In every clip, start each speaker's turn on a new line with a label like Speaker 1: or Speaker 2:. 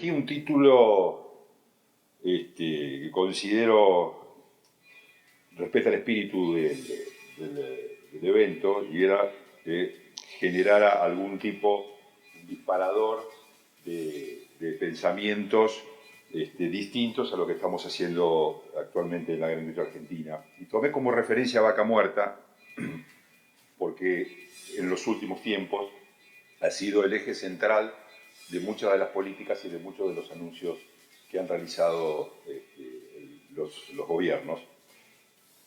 Speaker 1: elegí un título que considero respeta el espíritu del evento, y era que generara algún tipo disparador de pensamientos distintos a lo que estamos haciendo actualmente en la agroindustria argentina. Y tomé como referencia a Vaca Muerta, porque en los últimos tiempos ha sido el eje central de muchas de las políticas y de muchos de los anuncios que han realizado los gobiernos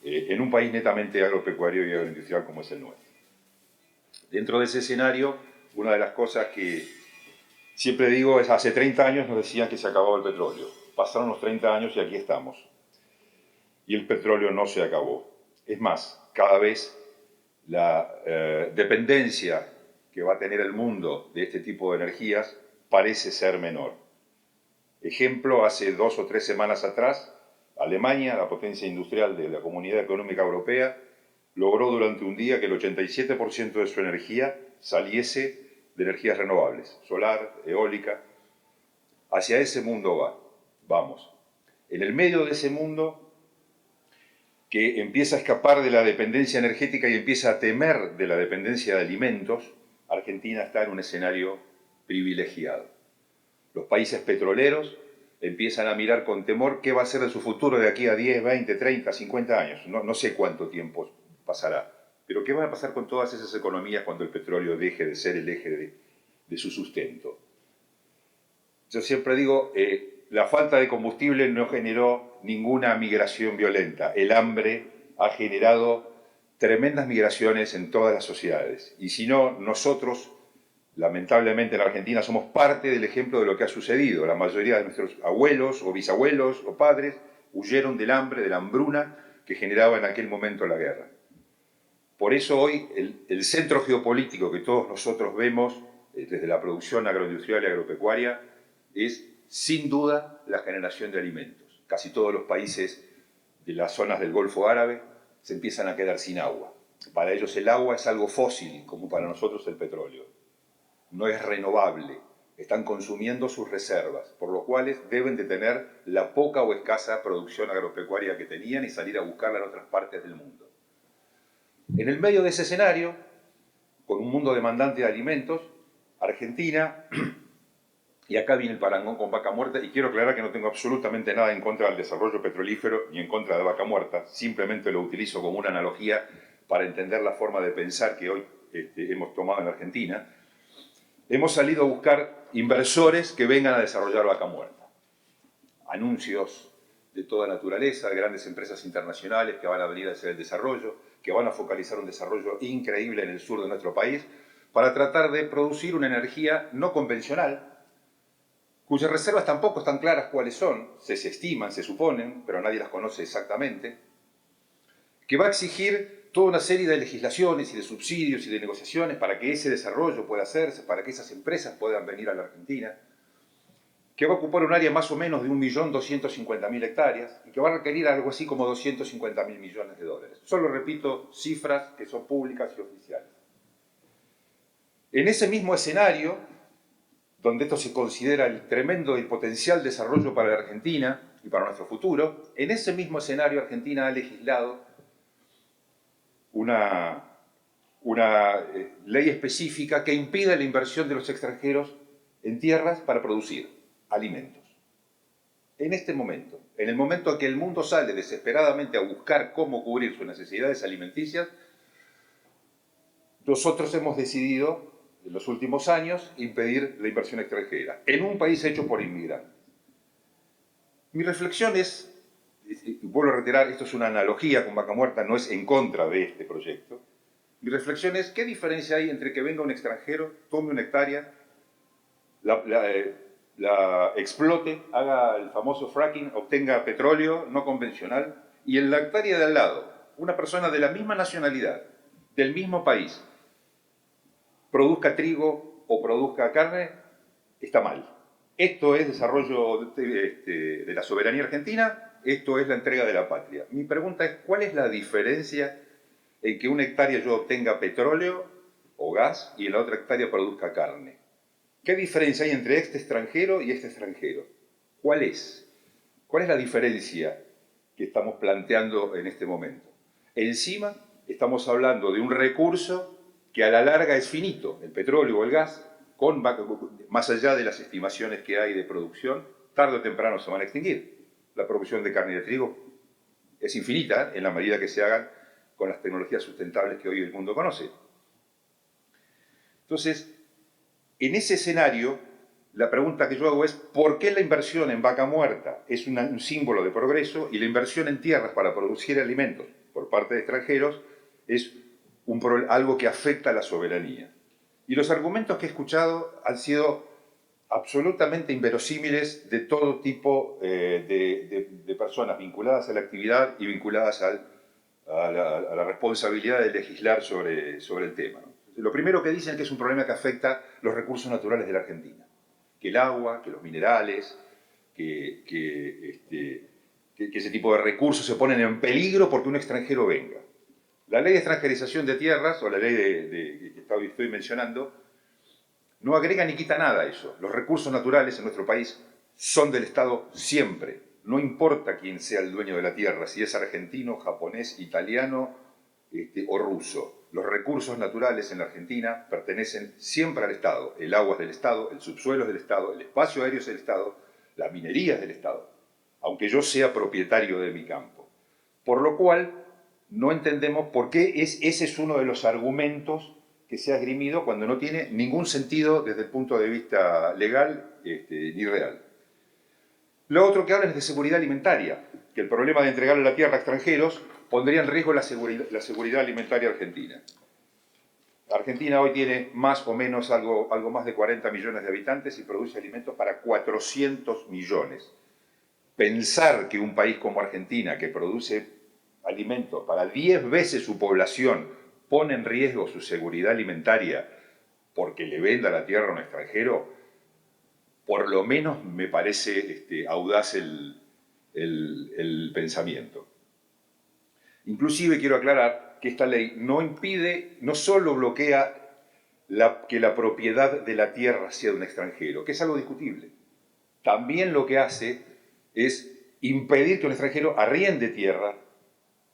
Speaker 1: en un país netamente agropecuario y agroindustrial como es el nuestro. Dentro de ese escenario, una de las cosas que siempre digo es: hace 30 años nos decían que se acababa el petróleo. Pasaron los 30 años y aquí estamos. Y el petróleo no se acabó. Es más, cada vez la dependencia que va a tener el mundo de este tipo de energías parece ser menor. Ejemplo, hace 2 o 3 semanas atrás, Alemania, la potencia industrial de la Comunidad Económica Europea, logró durante un día que el 87% de su energía saliese de energías renovables, solar, eólica. Hacia ese mundo vamos. En el medio de ese mundo, que empieza a escapar de la dependencia energética y empieza a temer de la dependencia de alimentos, Argentina está en un escenario privilegiado. Los países petroleros empiezan a mirar con temor qué va a ser de su futuro de aquí a 10, 20, 30, 50 años. No sé cuánto tiempo pasará, pero qué va a pasar con todas esas economías cuando el petróleo deje de ser el eje de su sustento. Yo siempre digo, la falta de combustible no generó ninguna migración violenta. El hambre ha generado tremendas migraciones en todas las sociedades. Y si no, nosotros, lamentablemente en la Argentina, somos parte del ejemplo de lo que ha sucedido. La mayoría de nuestros abuelos o bisabuelos o padres huyeron del hambre, de la hambruna que generaba en aquel momento la guerra. Por eso hoy el centro geopolítico que todos nosotros vemos desde la producción agroindustrial y agropecuaria es sin duda la generación de alimentos. Casi todos los países de las zonas del Golfo Árabe se empiezan a quedar sin agua. Para ellos el agua es algo fósil, como para nosotros el petróleo. No es renovable, están consumiendo sus reservas, por lo cual deben de tener la poca o escasa producción agropecuaria que tenían y salir a buscarla en otras partes del mundo. En el medio de ese escenario, con un mundo demandante de alimentos, Argentina, y acá viene el parangón con Vaca Muerta, y quiero aclarar que no tengo absolutamente nada en contra del desarrollo petrolífero ni en contra de Vaca Muerta, simplemente lo utilizo como una analogía para entender la forma de pensar que hoy hemos tomado en Argentina. Hemos salido a buscar inversores que vengan a desarrollar Vaca Muerta. Anuncios de toda naturaleza, de grandes empresas internacionales que van a venir a hacer el desarrollo, que van a focalizar un desarrollo increíble en el sur de nuestro país, para tratar de producir una energía no convencional, cuyas reservas tampoco están claras cuáles son, se estiman, se suponen, pero nadie las conoce exactamente, que va a exigir toda una serie de legislaciones y de subsidios y de negociaciones para que ese desarrollo pueda hacerse, para que esas empresas puedan venir a la Argentina, que va a ocupar un área más o menos de 1.250.000 hectáreas y que va a requerir algo así como 250.000 millones de dólares. Solo repito cifras que son públicas y oficiales. En ese mismo escenario, donde esto se considera el tremendo y potencial desarrollo para la Argentina y para nuestro futuro, en ese mismo escenario Argentina ha legislado una ley específica que impide la inversión de los extranjeros en tierras para producir alimentos. En este momento, en el momento en que el mundo sale desesperadamente a buscar cómo cubrir sus necesidades alimenticias, nosotros hemos decidido, en los últimos años, impedir la inversión extranjera en un país hecho por inmigrantes. Mi reflexión es, y vuelvo a reiterar, esto es una analogía con Vaca Muerta, no es en contra de este proyecto. Mi reflexión es, ¿qué diferencia hay entre que venga un extranjero, tome una hectárea, la explote, haga el famoso fracking, obtenga petróleo no convencional, y en la hectárea de al lado, una persona de la misma nacionalidad, del mismo país, produzca trigo o produzca carne? Está mal. Esto es desarrollo de la soberanía argentina, esto es la entrega de la patria. Mi pregunta es, ¿cuál es la diferencia en que una hectárea yo obtenga petróleo o gas y en la otra hectárea produzca carne? ¿Qué diferencia hay entre este extranjero y este extranjero? ¿Cuál es? ¿Cuál es la diferencia que estamos planteando en este momento? Encima, estamos hablando de un recurso que a la larga es finito, el petróleo o el gas, más allá de las estimaciones que hay de producción, tarde o temprano se van a extinguir. La producción de carne y de trigo es infinita en la medida que se hagan con las tecnologías sustentables que hoy el mundo conoce. Entonces, en ese escenario, la pregunta que yo hago es, ¿por qué la inversión en vaca muerta es un símbolo de progreso y la inversión en tierras para producir alimentos por parte de extranjeros es algo que afecta a la soberanía? Y los argumentos que he escuchado han sido absolutamente inverosímiles de todo tipo de personas vinculadas a la actividad y vinculadas a la responsabilidad de legislar sobre el tema, ¿no? Lo primero que dicen es que es un problema que afecta los recursos naturales de la Argentina. Que el agua, que los minerales, que ese tipo de recursos se ponen en peligro porque un extranjero venga. La ley de extranjerización de tierras, o la ley que estoy mencionando, no agrega ni quita nada a eso. Los recursos naturales en nuestro país son del Estado siempre. No importa quién sea el dueño de la tierra, si es argentino, japonés, italiano o ruso. Los recursos naturales en la Argentina pertenecen siempre al Estado. El agua es del Estado, el subsuelo es del Estado, el espacio aéreo es del Estado, la minería es del Estado, aunque yo sea propietario de mi campo. Por lo cual, no entendemos por qué ese es uno de los argumentos que se ha esgrimido cuando no tiene ningún sentido desde el punto de vista legal ni real. Lo otro que hablan es de seguridad alimentaria, que el problema de entregarle la tierra a extranjeros pondría en riesgo la seguridad alimentaria argentina. Argentina hoy tiene más o menos algo más de 40 millones de habitantes y produce alimentos para 400 millones. Pensar que un país como Argentina, que produce alimentos para 10 veces su población, pone en riesgo su seguridad alimentaria porque le venda la tierra a un extranjero, por lo menos me parece audaz el pensamiento. Inclusive quiero aclarar que esta ley no solo bloquea que la propiedad de la tierra sea de un extranjero, que es algo discutible, también lo que hace es impedir que un extranjero arriende tierra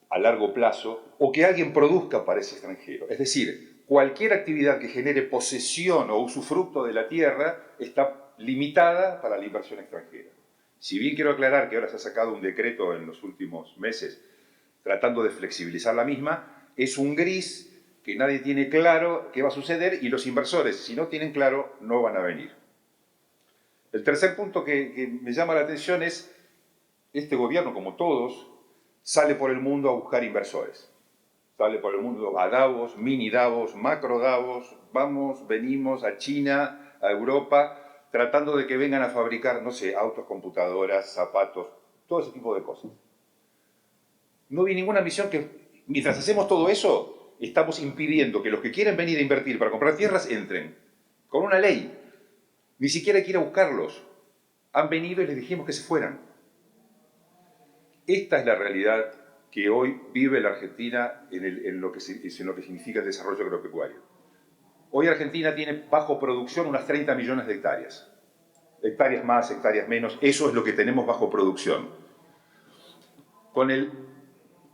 Speaker 1: a largo plazo o que alguien produzca para ese extranjero. Es decir, cualquier actividad que genere posesión o usufructo de la tierra está limitada para la inversión extranjera. Si bien quiero aclarar que ahora se ha sacado un decreto en los últimos meses tratando de flexibilizar la misma, es un gris que nadie tiene claro qué va a suceder y los inversores, si no tienen claro, no van a venir. El tercer punto que me llama la atención es, este gobierno, como todos, sale por el mundo a buscar inversores. Sale por el mundo a Davos, mini Davos, macro Davos, vamos, venimos a China, a Europa, tratando de que vengan a fabricar, no sé, autos, computadoras, zapatos, todo ese tipo de cosas. No vi ninguna misión que, mientras hacemos todo eso, estamos impidiendo que los que quieren venir a invertir para comprar tierras entren. Con una ley. Ni siquiera hay que ir a buscarlos. Han venido y les dijimos que se fueran. Esta es la realidad que hoy vive la Argentina en lo que significa el desarrollo agropecuario. Hoy Argentina tiene bajo producción unas 30 millones de hectáreas. Hectáreas más, hectáreas menos, eso es lo que tenemos bajo producción. Con el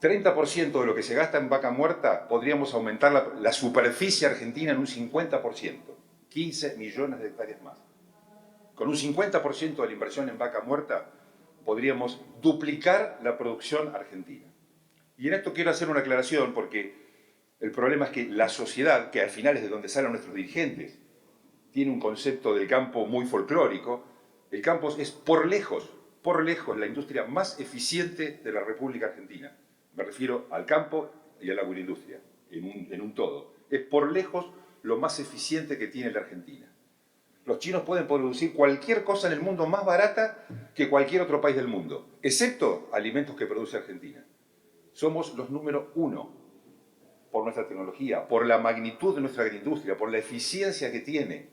Speaker 1: 30% de lo que se gasta en vaca muerta, podríamos aumentar la superficie argentina en un 50%, 15 millones de hectáreas más. Con un 50% de la inversión en vaca muerta, podríamos duplicar la producción argentina. Y en esto quiero hacer una aclaración porque el problema es que la sociedad, que al final es de donde salen nuestros dirigentes, tiene un concepto del campo muy folclórico. El campo es por lejos la industria más eficiente de la República Argentina. Me refiero al campo y a la agroindustria, en un todo. Es por lejos lo más eficiente que tiene la Argentina. Los chinos pueden producir cualquier cosa en el mundo más barata que cualquier otro país del mundo, excepto alimentos que produce Argentina. Somos los número uno por nuestra tecnología, por la magnitud de nuestra agroindustria, por la eficiencia que tiene.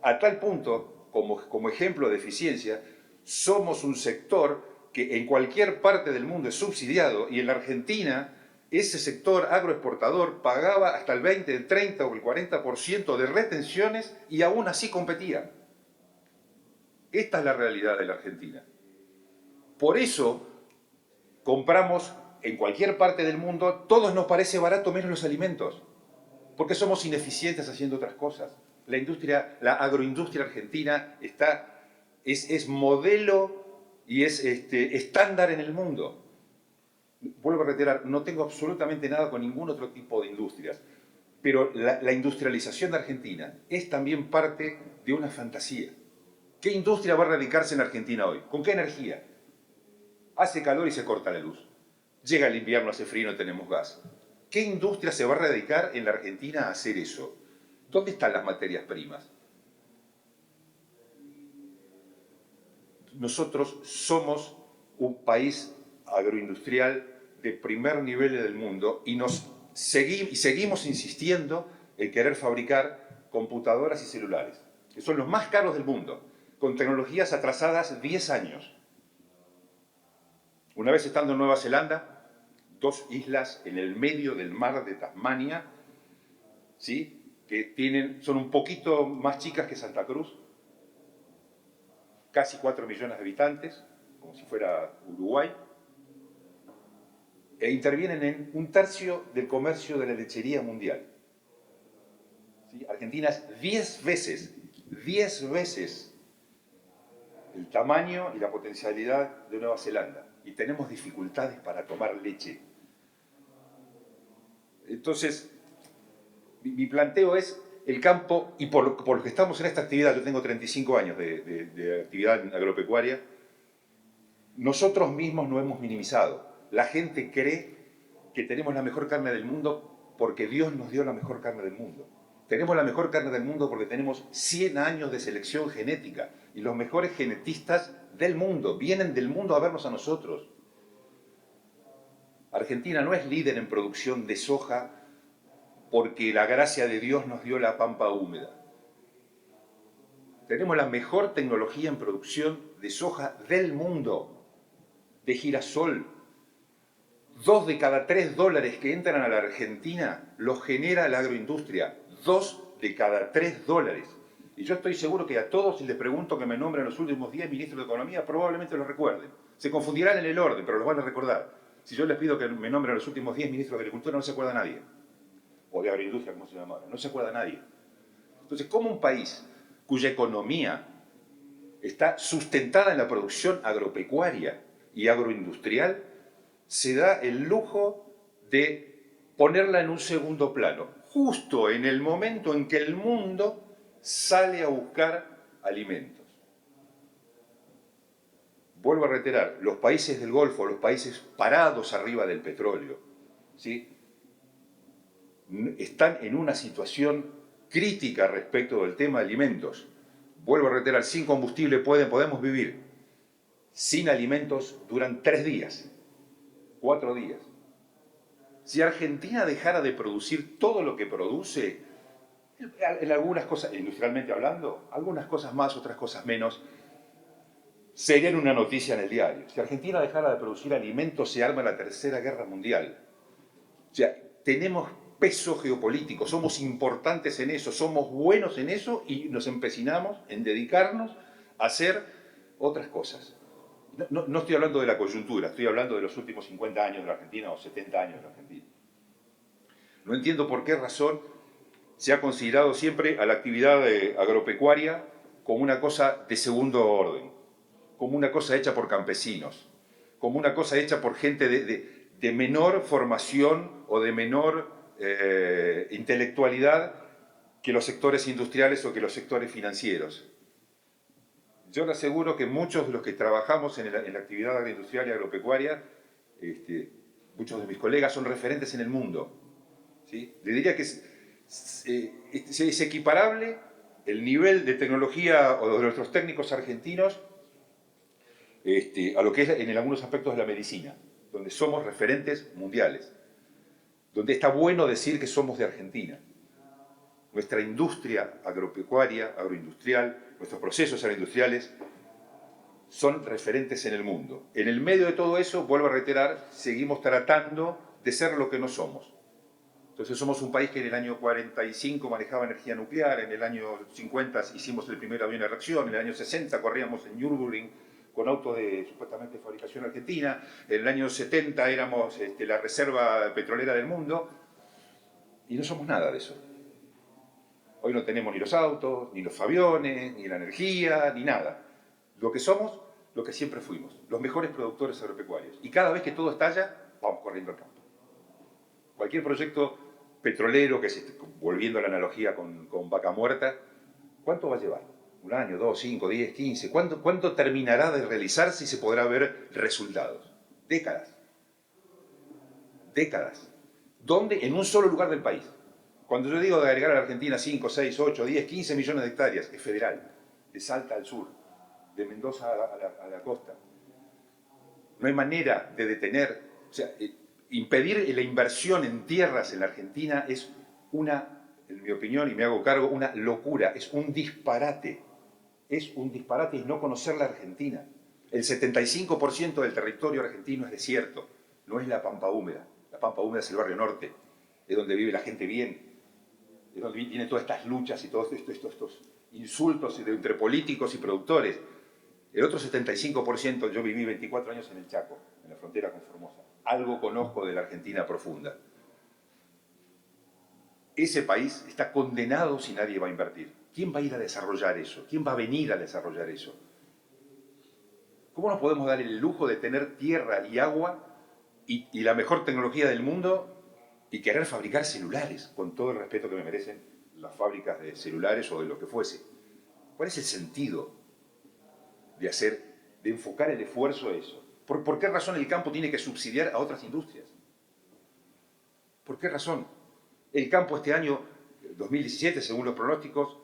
Speaker 1: A tal punto, como ejemplo de eficiencia, somos un sector que en cualquier parte del mundo es subsidiado y en la Argentina ese sector agroexportador pagaba hasta el 20, el 30 o el 40% de retenciones y aún así competía. Esta es la realidad de la Argentina. Por eso compramos en cualquier parte del mundo, todos nos parece barato menos los alimentos, porque somos ineficientes haciendo otras cosas. La agroindustria argentina es modelo y es estándar en el mundo. Vuelvo a reiterar, no tengo absolutamente nada con ningún otro tipo de industrias, pero la industrialización de Argentina es también parte de una fantasía. ¿Qué industria va a radicarse en Argentina hoy? ¿Con qué energía? Hace calor y se corta la luz. Llega el invierno, hace frío y no tenemos gas. ¿Qué industria se va a radicar en la Argentina a hacer eso? ¿Dónde están las materias primas? Nosotros somos un país agroindustrial de primer nivel del mundo y seguimos insistiendo en querer fabricar computadoras y celulares, que son los más caros del mundo, con tecnologías atrasadas 10 años. Una vez estando en Nueva Zelanda, 2 islas en el medio del mar de Tasmania, ¿sí? Que son un poquito más chicas que Santa Cruz, casi 4 millones de habitantes, como si fuera Uruguay, e intervienen en 1/3 del comercio de la lechería mundial. ¿Sí? Argentina es 10 veces el tamaño y la potencialidad de Nueva Zelanda, y tenemos dificultades para tomar leche. Entonces, mi planteo es el campo, y por lo que estamos en esta actividad, yo tengo 35 años de actividad agropecuaria, nosotros mismos no hemos minimizado. La gente cree que tenemos la mejor carne del mundo porque Dios nos dio la mejor carne del mundo. Tenemos la mejor carne del mundo porque tenemos 100 años de selección genética y los mejores genetistas del mundo vienen del mundo a vernos a nosotros. Argentina no es líder en producción de soja porque la gracia de Dios nos dio la pampa húmeda. Tenemos la mejor tecnología en producción de soja del mundo, de girasol. 2 de cada 3 dólares que entran a la Argentina los genera la agroindustria. 2 de cada 3 dólares. Y yo estoy seguro que a todos, si les pregunto que me nombren los últimos 10 ministros de Economía, probablemente los recuerden. Se confundirán en el orden, pero los van a recordar. Si yo les pido que me nombren los últimos 10 ministros de Agricultura, no se acuerda nadie. O de agroindustria, como se llama ahora. No se acuerda nadie. Entonces, ¿cómo un país cuya economía está sustentada en la producción agropecuaria y agroindustrial se da el lujo de ponerla en un segundo plano, justo en el momento en que el mundo sale a buscar alimentos? Vuelvo a reiterar, los países del Golfo, los países parados arriba del petróleo, ¿sí?, están en una situación crítica respecto del tema de alimentos. Vuelvo a reiterar, sin combustible podemos vivir. Sin alimentos duran 3 días, 4 días. Si Argentina dejara de producir todo lo que produce, en algunas cosas, industrialmente hablando, algunas cosas más, otras cosas menos, serían una noticia en el diario. Si Argentina dejara de producir alimentos, se arma la Tercera Guerra Mundial. O sea, tenemos peso geopolítico, somos importantes en eso, somos buenos en eso y nos empecinamos en dedicarnos a hacer otras cosas. No estoy hablando de la coyuntura, estoy hablando de los últimos 50 años de la Argentina o 70 años de la Argentina. No entiendo por qué razón se ha considerado siempre a la actividad agropecuaria como una cosa de segundo orden, como una cosa hecha por campesinos, como una cosa hecha por gente de menor formación o de menor intelectualidad que los sectores industriales o que los sectores financieros. Yo le aseguro que muchos de los que trabajamos en la actividad agroindustrial y agropecuaria, muchos de mis colegas son referentes en el mundo, ¿sí? Le diría que es equiparable el nivel de tecnología o de nuestros técnicos argentinos a lo que es en algunos aspectos de la medicina, donde somos referentes mundiales, donde está bueno decir que somos de Argentina. Nuestra industria agropecuaria, agroindustrial, nuestros procesos agroindustriales son referentes en el mundo. En el medio de todo eso, vuelvo a reiterar, seguimos tratando de ser lo que no somos. Entonces somos un país que en el año 45 manejaba energía nuclear, en el año 50 hicimos el primer avión de reacción, en el año 60 corríamos en Nürburgring con autos de supuestamente fabricación argentina, en el año 70 éramos la reserva petrolera del mundo, y no somos nada de eso. Hoy no tenemos ni los autos, ni los aviones, ni la energía, ni nada. Lo que somos, lo que siempre fuimos, los mejores productores agropecuarios. Y cada vez que todo estalla, vamos corriendo al campo. Cualquier proyecto petrolero, volviendo a la analogía con Vaca Muerta, ¿cuánto va a llevar? ¿Un año, 2, 5, 10, 15? ¿Cuánto terminará de realizarse y se podrá ver resultados? Décadas. Décadas. ¿Dónde? En un solo lugar del país. Cuando yo digo de agregar a la Argentina 5, 6, 8, 10, 15 millones de hectáreas, es federal. De Salta al sur, de Mendoza a la costa. No hay manera de detener, o sea, impedir la inversión en tierras en la Argentina es en mi opinión, y me hago cargo, una locura, es un disparate. Es un disparate y no conocer la Argentina. El 75% del territorio argentino es desierto, no es la pampa húmeda. La pampa húmeda es el barrio norte, es donde vive la gente bien, es donde vienen todas estas luchas y todos estos insultos entre políticos y productores. El otro 75%, yo viví 24 años en el Chaco, en la frontera con Formosa. Algo conozco de la Argentina profunda. Ese país está condenado si nadie va a invertir. ¿Quién va a ir a desarrollar eso? ¿Quién va a venir a desarrollar eso? ¿Cómo nos podemos dar el lujo de tener tierra y agua y la mejor tecnología del mundo y querer fabricar celulares, con todo el respeto que me merecen las fábricas de celulares o de lo que fuese? ¿Cuál es el sentido de enfocar el esfuerzo a eso? ¿Por qué razón el campo tiene que subsidiar a otras industrias? ¿Por qué razón? El campo este año, 2017, según los pronósticos,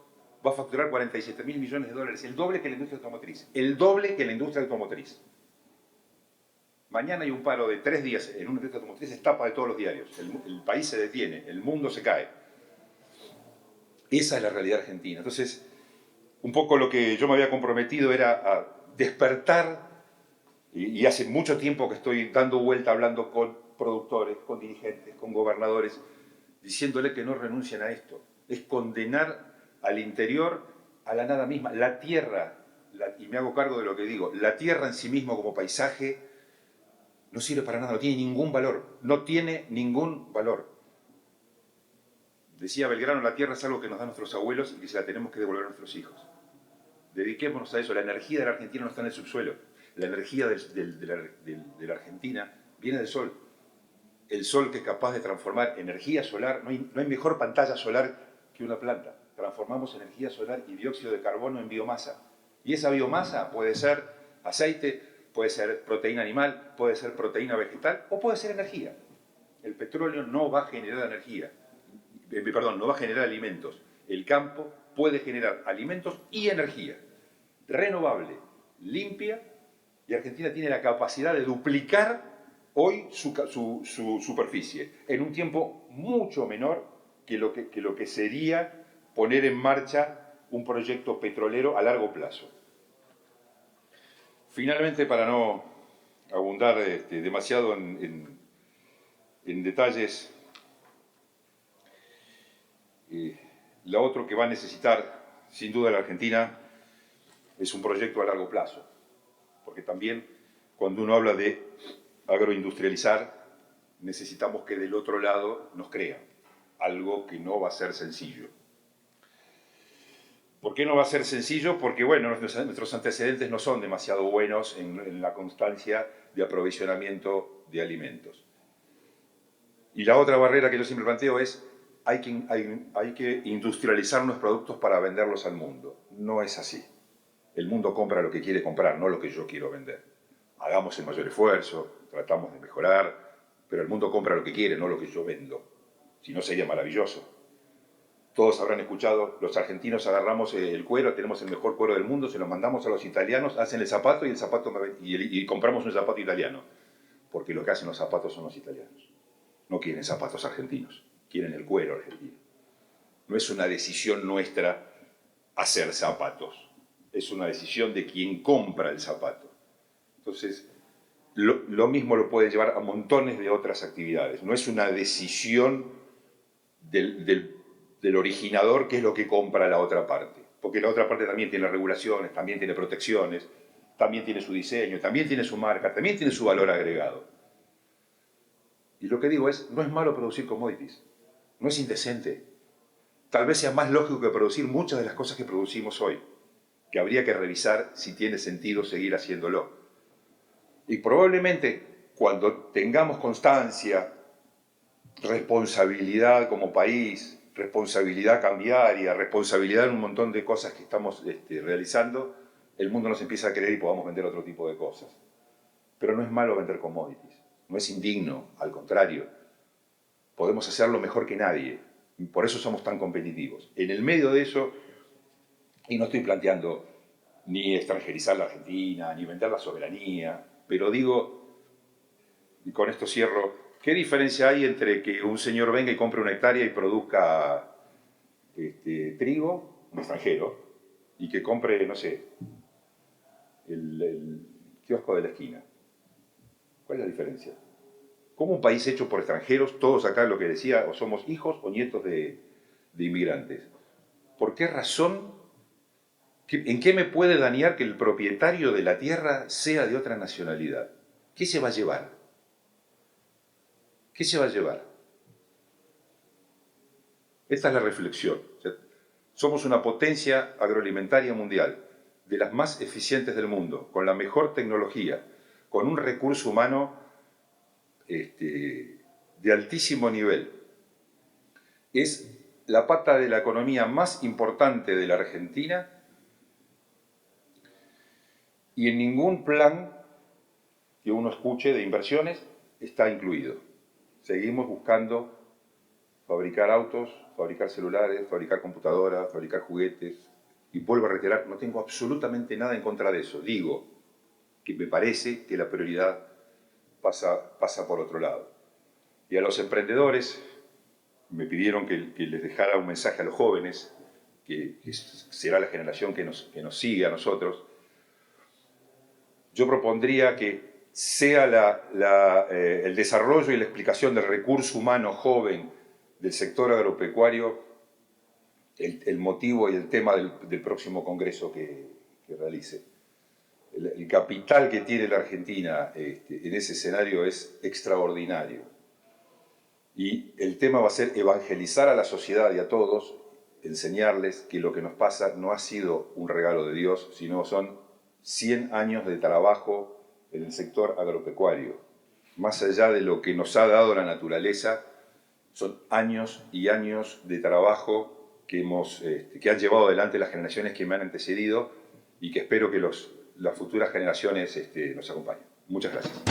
Speaker 1: va a facturar 47.000 millones de dólares, el doble que la industria automotriz. El doble que la industria automotriz. Mañana hay un paro de 3 días en una industria automotriz, es tapa de todos los diarios. El país se detiene, el mundo se cae. Esa es la realidad argentina. Entonces, un poco lo que yo me había comprometido era a despertar, y hace mucho tiempo que estoy dando vuelta hablando con productores, con dirigentes, con gobernadores, diciéndole que no renuncien a esto. Es condenar al interior a la nada misma. La tierra, y me hago cargo de lo que digo, la tierra en sí mismo como paisaje no sirve para nada, no tiene ningún valor. No tiene ningún valor. Decía Belgrano, la tierra es algo que nos dan nuestros abuelos y que se la tenemos que devolver a nuestros hijos. Dediquémonos a eso. La energía de la Argentina no está en el subsuelo. La energía de la Argentina viene del sol. El sol que es capaz de transformar energía solar, no hay mejor pantalla solar que una planta. Transformamos energía solar y dióxido de carbono en biomasa. Y esa biomasa puede ser aceite, puede ser proteína animal, puede ser proteína vegetal o puede ser energía. El petróleo no va a generar energía, no va a generar alimentos. El campo puede generar alimentos y energía renovable, limpia, y Argentina tiene la capacidad de duplicar hoy su superficie en un tiempo mucho menor que lo que sería poner en marcha un proyecto petrolero a largo plazo. Finalmente, para no abundar demasiado en detalles, lo otro que va a necesitar, sin duda, la Argentina es un proyecto a largo plazo, porque también cuando uno habla de agroindustrializar, necesitamos que del otro lado nos crean, algo que no va a ser sencillo. ¿Por qué no va a ser sencillo? Porque, bueno, nuestros antecedentes no son demasiado buenos en la constancia de aprovisionamiento de alimentos. Y la otra barrera que yo siempre planteo es hay que industrializar los productos para venderlos al mundo. No es así. El mundo compra lo que quiere comprar, no lo que yo quiero vender. Hagamos el mayor esfuerzo, tratamos de mejorar, pero el mundo compra lo que quiere, no lo que yo vendo. Si no, sería maravilloso. Todos habrán escuchado, los argentinos agarramos el cuero, tenemos el mejor cuero del mundo, se lo mandamos a los italianos, hacen el zapato y compramos un zapato italiano. Porque lo que hacen los zapatos son los italianos. No quieren zapatos argentinos, quieren el cuero argentino. No es una decisión nuestra hacer zapatos, es una decisión de quien compra el zapato. Entonces, lo mismo lo puede llevar a montones de otras actividades. No es una decisión del originador, que es lo que compra la otra parte. Porque la otra parte también tiene regulaciones, también tiene protecciones, también tiene su diseño, también tiene su marca, también tiene su valor agregado. Y lo que digo es, no es malo producir commodities, no es indecente. Tal vez sea más lógico que producir muchas de las cosas que producimos hoy, que habría que revisar si tiene sentido seguir haciéndolo. Y probablemente cuando tengamos constancia, responsabilidad como país, responsabilidad cambiaria, responsabilidad en un montón de cosas que estamos realizando, el mundo nos empieza a querer y podamos vender otro tipo de cosas. Pero no es malo vender commodities, no es indigno, al contrario. Podemos hacerlo mejor que nadie, por eso somos tan competitivos. En el medio de eso, y no estoy planteando ni extranjerizar la Argentina, ni vender la soberanía, pero digo, y con esto cierro, ¿qué diferencia hay entre que un señor venga y compre una hectárea y produzca trigo, un extranjero, y que compre, no sé, el kiosco de la esquina? ¿Cuál es la diferencia? ¿Cómo un país hecho por extranjeros, todos acá lo que decía, o somos hijos o nietos de inmigrantes? ¿Por qué razón? ¿En qué me puede dañar que el propietario de la tierra sea de otra nacionalidad? ¿Qué se va a llevar? ¿Qué se va a llevar? Esta es la reflexión. O sea, somos una potencia agroalimentaria mundial, de las más eficientes del mundo, con la mejor tecnología, con un recurso humano de altísimo nivel. Es la pata de la economía más importante de la Argentina y en ningún plan que uno escuche de inversiones está incluido. Seguimos buscando fabricar autos, fabricar celulares, fabricar computadoras, fabricar juguetes. Y vuelvo a reiterar, no tengo absolutamente nada en contra de eso. Digo que me parece que la prioridad pasa por otro lado. Y a los emprendedores me pidieron que les dejara un mensaje a los jóvenes, que será la generación que nos sigue a nosotros. Yo propondría que sea el desarrollo y la explicación del recurso humano joven del sector agropecuario el motivo y el tema del próximo congreso que realice. El capital que tiene la Argentina en ese escenario es extraordinario. Y el tema va a ser evangelizar a la sociedad y a todos, enseñarles que lo que nos pasa no ha sido un regalo de Dios, sino son 100 años de trabajo en el sector agropecuario. Más allá de lo que nos ha dado la naturaleza, son años y años de trabajo que han llevado adelante las generaciones que me han antecedido y que espero que las futuras generaciones nos acompañen. Muchas gracias.